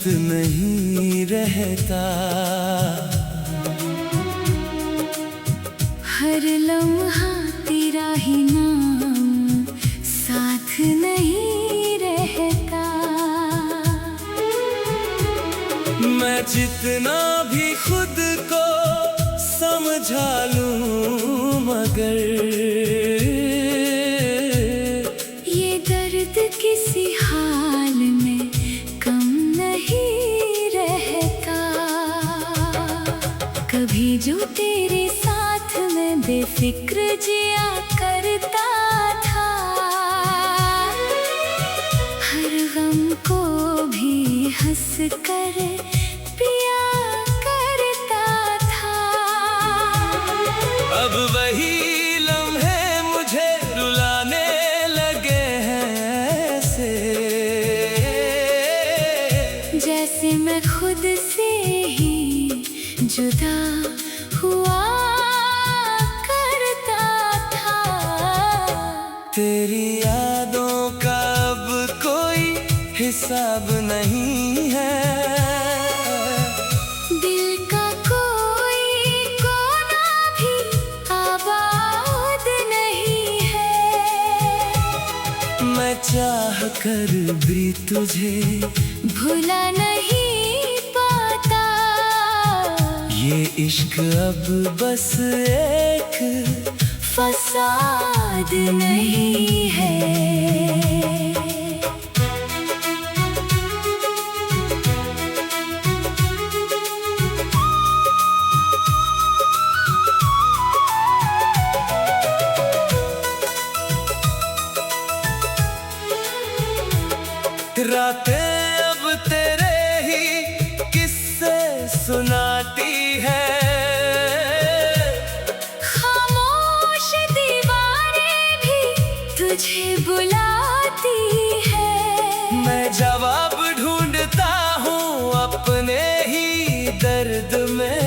वक्त नहीं रहता, हर लम्हा तेरा ही नाम साथ नहीं रहता। मैं जितना भी खुद को समझा लूं मगर ये दर्द किसी हाल में कम नहीं रहता। कभी जो तेरे साथ में बेफिक्र जिया करता था, हर गम को भी हंस कर पिया करता था। अब वही लम्हे मुझे रुलाने लगे हैं ऐसे, जैसे मैं खुद से ही जुदा हुआ करता था। तेरी यादों का अब कोई हिसाब नहीं है, दिल का कोई कोना भी आबाद नहीं है। मैं चाह कर भी तुझे भुला नहीं पाता, ये इश्क अब बस एक फसाद नहीं है। रातें अब तेरे ही किस्से सुनाती है, खामोश दीवारें भी तुझे बुलाती है। मैं जवाब ढूंढता हूँ अपने ही दर्द में,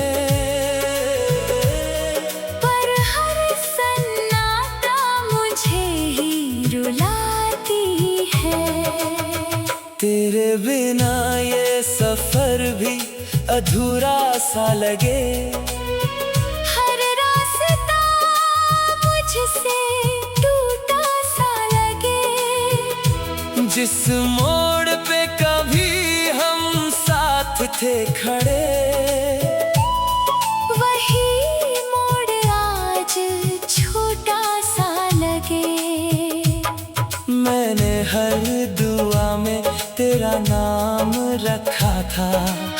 पर हर सन्नाटा मुझे ही रुलाती है। तेरे बिना ये सफर भी अधूरा सा लगे, हर रास्ता मुझसे टूटा सा लगे। जिस मोड़ पे कभी हम साथ थे खड़े, वही मोड़ आज छोटा सा लगे। मैंने हर दुआ में तेरा नाम रखा था,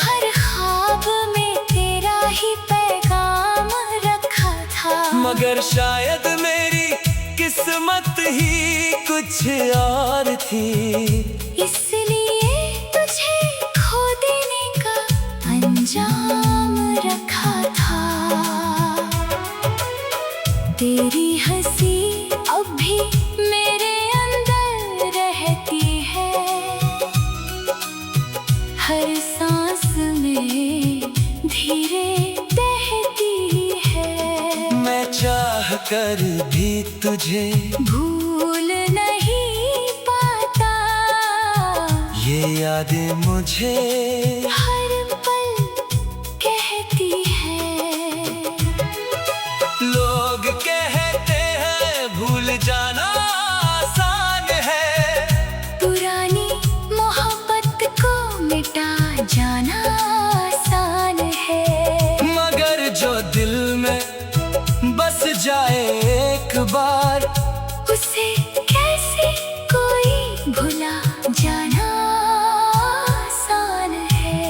हर ख्वाब में तेरा ही पैगाम रखा था। मगर शायद मेरी किस्मत ही कुछ और थी, इसलिए तुझे खो देने का अंजाम रखा था। तेरी हंसी अब भी मेरे अंदर रहती है, हर सांस में धीरे बहती है। मैं चाह कर भी तुझे भूल नहीं पाता, ये यादें मुझे हर पल कहती है। लोग कहते हैं भूल जाना आसान है, पुरानी मोहब्बत को मिटा जाना आसान है। मगर जो दिल में बस जाए एक बार, उसे कैसे कोई भुला जाना आसान है।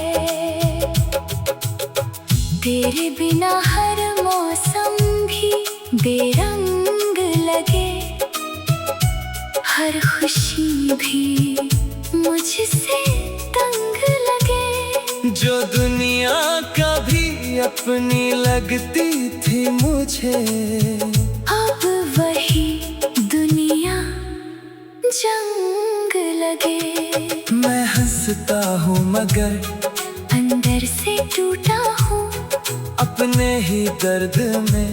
तेरे बिना हर मौसम भी बेरंग लगे, हर खुशी भी मुझसे तंग लगे। जो दुनिया कभी अपनी लगती थी मुझे, अब वही दुनिया जंग लगे। मैं हंसता हूँ मगर अंदर से टूटा हूँ, अपने ही दर्द में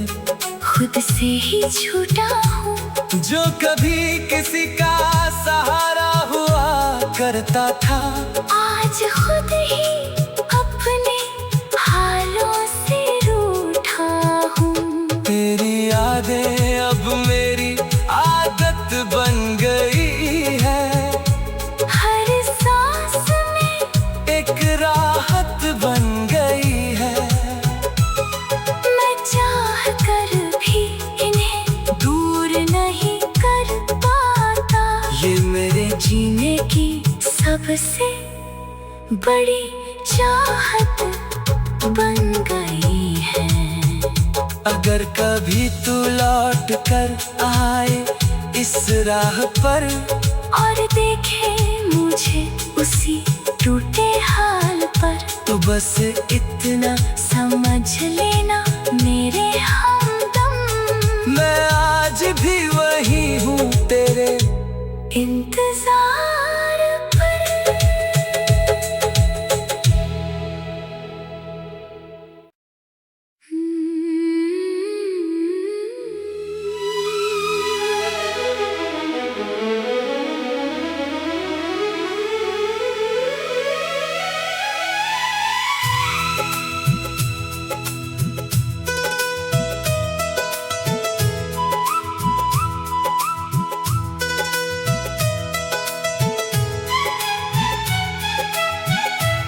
खुद से ही छूटा हूँ। जो कभी किसी का सहारा हुआ करता था, आज आज खुद ही अपने हालों से रूठा हूँ। तेरी यादें अब मेरी आदत बन गई है, हर सांस में एक राहत बन गई है। मैं चाह कर भी इन्हें दूर नहीं कर पाता। ये मेरे जीने की सबसे बड़ी चाहत बन गई है। अगर कभी तू लौट कर आए इस राह पर और देखे मुझे उसी टूटे हाल पर, तो बस इतना समझ लेना मेरे हमदम। मैं आज भी वही हूँ तेरे इंतजार पर।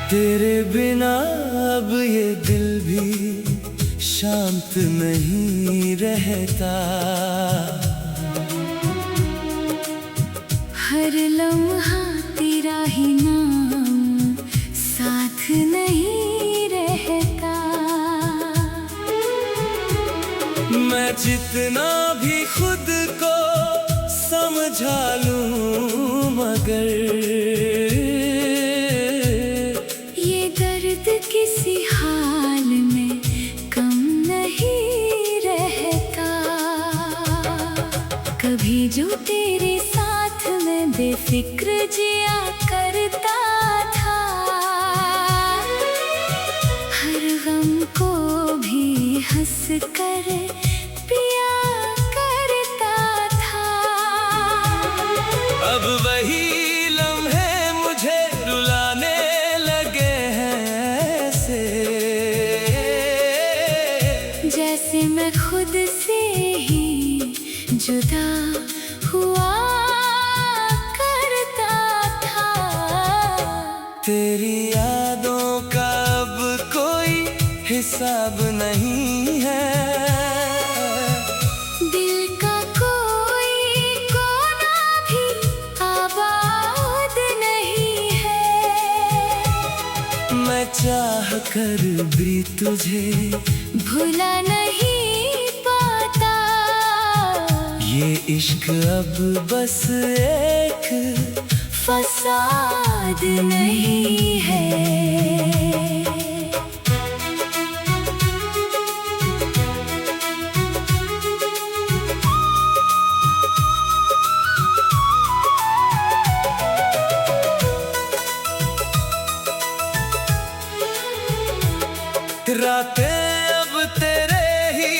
तेरे बिना अब ये दिल भी शांत नहीं रहता। हर लम्हा तेरा ही नाम साथ नहीं रहता। मैं जितना भी खुद को समझा लूं मगर ये दर्द किसी हाल में कम नहीं रहता। कभी जो तेरे साथ में बेफिक्र जिया करता था, हर गम को भी हंस कर पिया करता था। अब वही लम्हे मुझे रुलाने लगे हैं ऐसे, जैसे मैं खुद से ही जुदा हुआ करता था। तेरी यादों का अब कोई हिसाब नहीं है। दिल का कोई कोना भी आबाद नहीं है। मैं चाह कर भी तुझे भुला नहीं पाता। ये इश्क अब बस एक फसाद नहीं है। रातें अब तेरे ही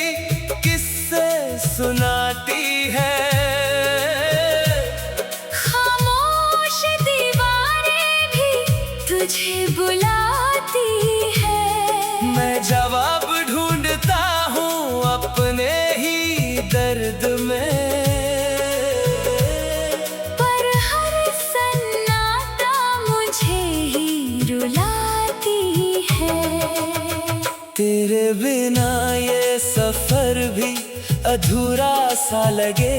किस्से सुनाती है। खामोश दीवारें भी तुझे बुलाती है। मैं जवाब ढूंढता हूँ अपने ही दर्द में, पर हर सन्नाटा मुझे ही रुलाती है। तेरे बिना ये सफर भी अधूरा सा लगे।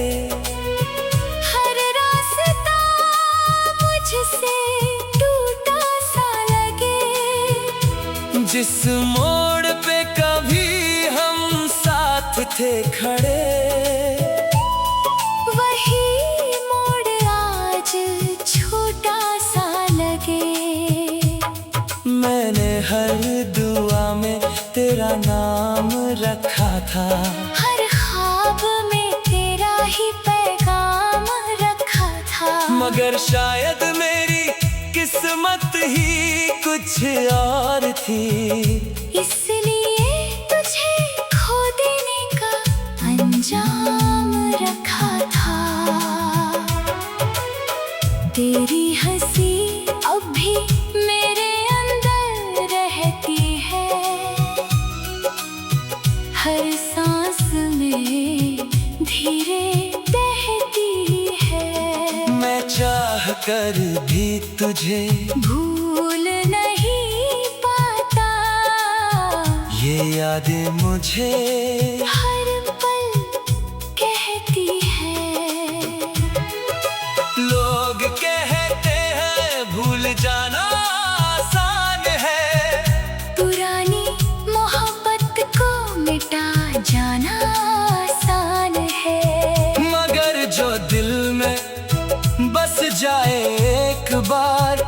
हर रास्ता मुझसे टूटा सा लगे। जिस मोड़ पे कभी हम साथ थे खड़े, वही मोड़ आज छोटा सा लगे। मैंने हर दुआ में तेरा नाम रखा था। हर ख्वाब में तेरा ही पैगाम रखा था। मगर शायद मेरी किस्मत ही कुछ और थी, इसलिए तुझे खो देने का अंजाम रखा था। तेरी हंसी अब भी मेरे कर भी तुझे भूल नहीं पाता। ये यादें मुझे हर पल कहती है। लोग कहते हैं भूल जाना आसान है, पुरानी मोहब्बत को मिटा जाना आसान है। मगर जो दिल में बस जाए एक बार,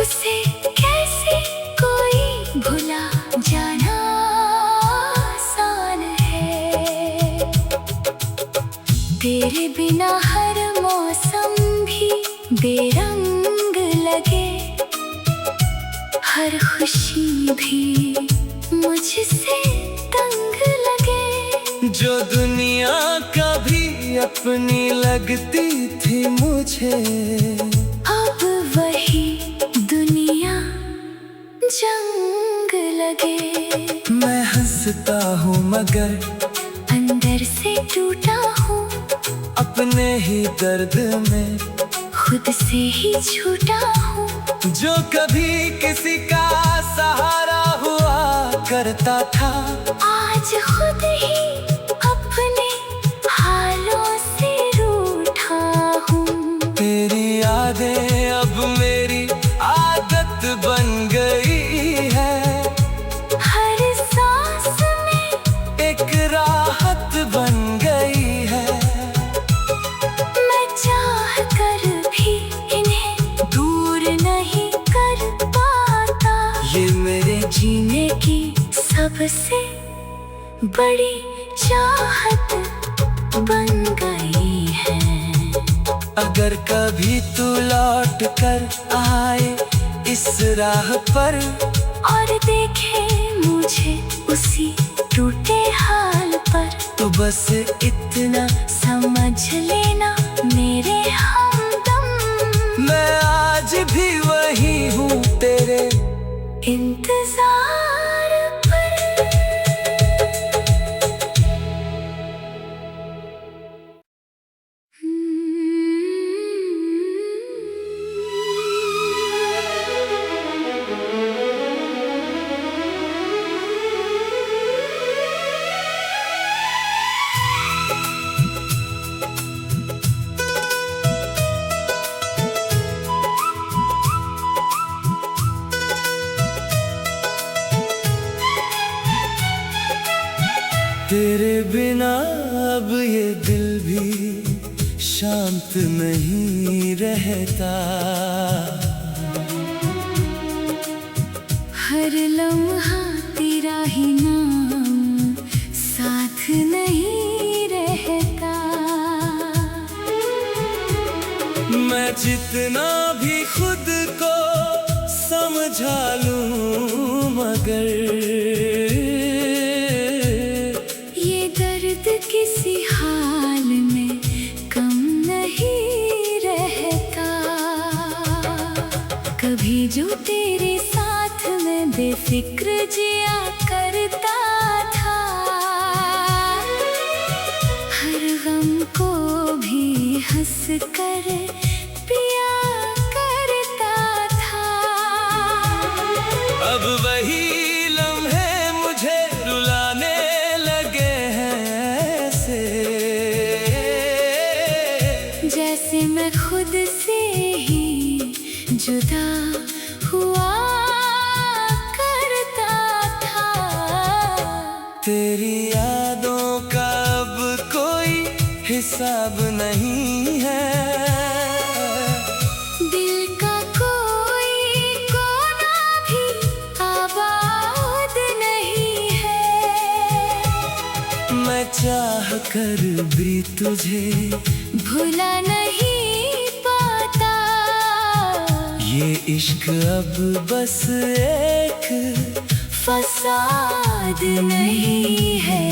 उसे कैसे कोई भुला जाना आसान है। तेरे बिना हर मौसम भी बेरंग लगे, हर खुशी भी मुझसे तंग लगे। जो दुनिया कभी अपनी लगती थी मुझे, अब वही दुनिया जंग लगे। मैं हंसता हूँ मगर अंदर से टूटा हूँ, अपने ही दर्द में खुद से ही छूटा हूँ। जो कभी किसी का सहारा हुआ करता था, आज खुद ही अपने हालों से रूठा हूँ। तेरी यादें अब मेरी आदत बन गई है, हर सांस में एक राहत बन गई है। मैं चाह कर भी इन्हें दूर नहीं कर पाता। ये मेरे जीने की सबसे बड़ी चाहत बन गई है। अगर कभी तू लौट कर आए इस राह पर, और देखे मुझे उसी टूटे हाल पर, तो बस इतना समझ लेना मेरे हमदम। मैं आज भी वही हूँ तेरे इंतजार पर। तेरे बिना अब ये दिल भी शांत नहीं रहता। हर लम्हा तेरा ही नाम साथ नहीं रहता। मैं जितना भी खुद को समझा लूं मगर ये दर्द किसी हाल में कम नहीं रहता। कभी जो तेरे साथ में बेफिक्र जिया करता था, हर गम को भी हंस कर पिया करता था। अब वही लम्हे मुझे रुलाने लगे हैं ऐसे, जैसे मैं खुद से ही जुदा हुआ करता था। तेरी यादों का अब कोई हिसाब नहीं है। दिल का कोई कोना भी आबाद नहीं है। मैं चाह कर भी तुझे भुला नहीं पाता। ये इश्क अब बस एक फसाद नहीं है।